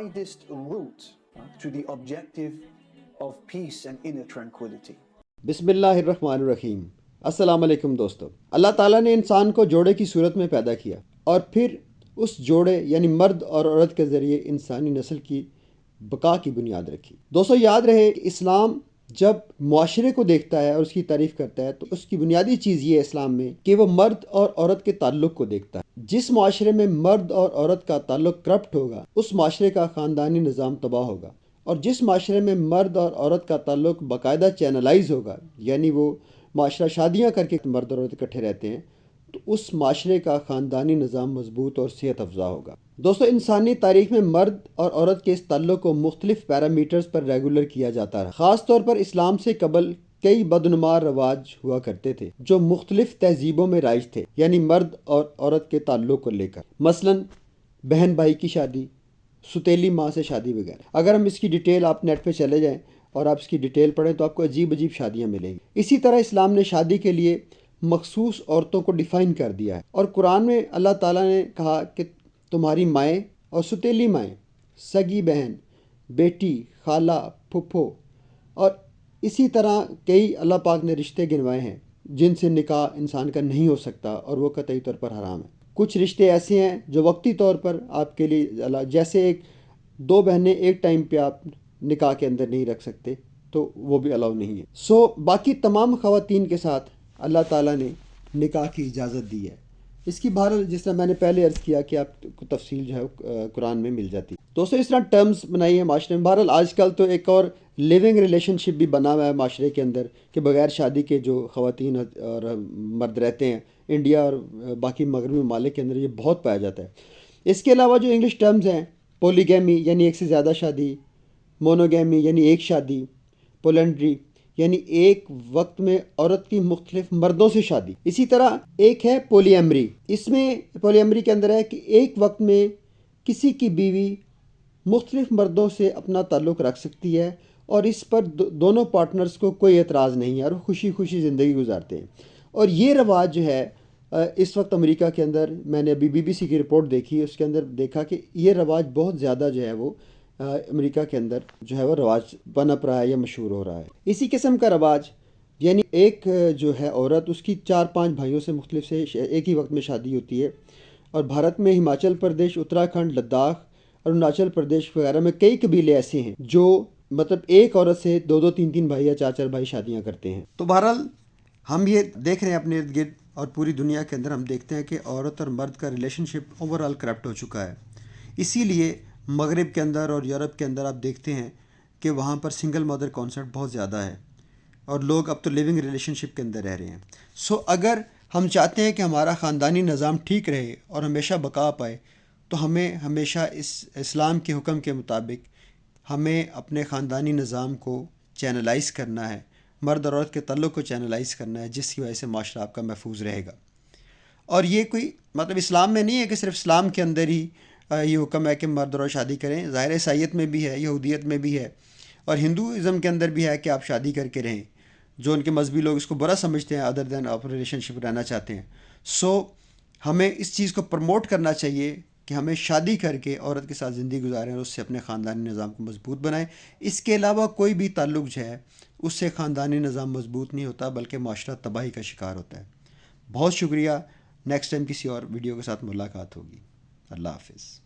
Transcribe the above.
widest route to the objective of peace and inner tranquility. بسم اللہ الرحمن الرحیم. السلام علیکم دوستو. اللہ تعالیٰ نے انسان کو جوڑے کی صورت میں پیدا کیا اور پھر اس جوڑے یعنی مرد اور عورت کے ذریعے انسانی نسل کی بقا کی بنیاد رکھی. دوستو یاد رہے کہ اسلام جب معاشرے کو دیکھتا ہے اور اس کی تعریف کرتا ہے تو اس کی بنیادی چیز یہ ہے اسلام میں کہ وہ مرد اور عورت کے تعلق کو دیکھتا ہے. جس معاشرے میں مرد اور عورت کا تعلق کرپٹ ہوگا اس معاشرے کا خاندانی نظام تباہ ہوگا، اور جس معاشرے میں مرد اور عورت کا تعلق باقاعدہ چینلائز ہوگا یعنی وہ معاشرہ شادیاں کر کے مرد اور عورت اکٹھے رہتے ہیں تو اس معاشرے کا خاندانی نظام مضبوط اور صحت افزا ہوگا. دوستو انسانی تاریخ میں مرد اور عورت کے اس تعلق کو مختلف پیرامیٹرز پر ریگولر کیا جاتا رہا. خاص طور پر اسلام سے قبل کئی بدنما رواج ہوا کرتے تھے جو مختلف تہذیبوں میں رائج تھے، یعنی مرد اور عورت کے تعلق کو لے کر. مثلا بہن بھائی کی شادی، ستیلی ماں سے شادی وغیرہ. اگر ہم اس کی ڈیٹیل آپ نیٹ پہ چلے جائیں اور آپ اس کی ڈیٹیل پڑھیں تو آپ کو عجیب عجیب شادیاں ملیں گی. اسی طرح اسلام نے شادی کے لیے مخصوص عورتوں کو ڈیفائن کر دیا ہے، اور قرآن میں اللہ تعالیٰ نے کہا کہ تمہاری مائیں اور ستیلی مائیں، سگی بہن، بیٹی، خالہ، پھپھو، اور اسی طرح کئی اللہ پاک نے رشتے گنوائے ہیں جن سے نکاح انسان کا نہیں ہو سکتا اور وہ قطعی طور پر حرام ہے. کچھ رشتے ایسے ہیں جو وقتی طور پر آپ کے لیے، جیسے ایک دو بہنیں ایک ٹائم پہ آپ نکاح کے اندر نہیں رکھ سکتے تو وہ بھی الاؤ نہیں ہے. باقی تمام خواتین کے ساتھ اللہ تعالیٰ نے نکاح کی اجازت دی ہے. اس کی بہرحال جس طرح میں نے پہلے عرض کیا کہ آپ کو تفصیل جو ہے قرآن میں مل جاتی. دوستو اس طرح ٹرمز بنائی ہے معاشرے میں. بہرحال آج کل تو ایک اور لیونگ ریلیشن شپ بھی بنا ہوا ہے معاشرے کے اندر کہ بغیر شادی کے جو خواتین اور مرد رہتے ہیں انڈیا اور باقی مغربی ممالک کے اندر یہ بہت پایا جاتا ہے. اس کے علاوہ جو انگلش ٹرمز ہیں، پولیگیمی یعنی ایک سے زیادہ شادی، مونوگیمی یعنی ایک شادی، پولینڈری یعنی ایک وقت میں عورت کی مختلف مردوں سے شادی. اسی طرح ایک ہے پولی ایمری. اس میں پولی ایمری کے اندر ہے کہ ایک وقت میں کسی کی بیوی مختلف مردوں سے اپنا تعلق رکھ سکتی ہے اور اس پر دونوں پارٹنرز کو کوئی اعتراض نہیں ہے اور وہ خوشی خوشی زندگی گزارتے ہیں. اور یہ رواج جو ہے اس وقت امریکہ کے اندر، میں نے ابھی BBC کی رپورٹ دیکھی، اس کے اندر دیکھا کہ یہ رواج بہت زیادہ جو ہے وہ امریکہ کے اندر جو ہے وہ رواج پنپ رہا ہے یا مشہور ہو رہا ہے. اسی قسم کا رواج یعنی ایک جو ہے عورت، اس کی 4-5 بھائیوں سے مختلف سے ایک ہی وقت میں شادی ہوتی ہے. اور بھارت میں ہماچل پردیش، اتراکھنڈ، لداخ، اروناچل پردیش وغیرہ میں کئی قبیلے ایسے ہیں جو مطلب ایک عورت سے 2-2 3-3 بھائی یا 4-4 بھائی شادیاں کرتے ہیں. تو بہرحال ہم یہ دیکھ رہے ہیں اپنے ارد گرد اور پوری دنیا کے اندر ہم دیکھتے ہیں کہ عورت اور مرد کا ریلیشن شپ اوور آل کرپٹ ہو چکا ہے. اسی لیے مغرب کے اندر اور یورپ کے اندر آپ دیکھتے ہیں کہ وہاں پر سنگل مدر کانسیپٹ بہت زیادہ ہے اور لوگ اب تو لیونگ ریلیشن شپ کے اندر رہ رہے ہیں. اگر ہم چاہتے ہیں کہ ہمارا خاندانی نظام ٹھیک رہے اور ہمیشہ بقا پائے تو ہمیں ہمیشہ اس اسلام کے حکم کے مطابق ہمیں اپنے خاندانی نظام کو چینلائز کرنا ہے، مرد اور عورت کے تعلق کو چینلائز کرنا ہے، جس کی وجہ سے معاشرہ آپ کا محفوظ رہے گا. اور یہ کوئی مطلب اسلام میں نہیں ہے کہ صرف اسلام کے اندر ہی یہ حکم ہے کہ مرد اور عورت شادی کریں. ظاہر عیسائیت میں بھی ہے، یہودیت میں بھی ہے، اور ہندوازم کے اندر بھی ہے کہ آپ شادی کر کے رہیں. جو ان کے مذہبی لوگ اس کو برا سمجھتے ہیں، ادر دین آپ ریلیشن شپ رہنا چاہتے ہیں. ہمیں اس چیز کو پروموٹ کرنا چاہیے کہ ہمیں شادی کر کے عورت کے ساتھ زندگی گزاریں اور اس سے اپنے خاندانی نظام کو مضبوط بنائیں. اس کے علاوہ کوئی بھی تعلق جو ہے اس سے خاندانی نظام مضبوط نہیں ہوتا بلکہ معاشرہ تباہی کا شکار ہوتا ہے. بہت شکریہ. نیکسٹ ٹائم کسی اور ویڈیو کے ساتھ ملاقات ہوگی. اللہ حافظ.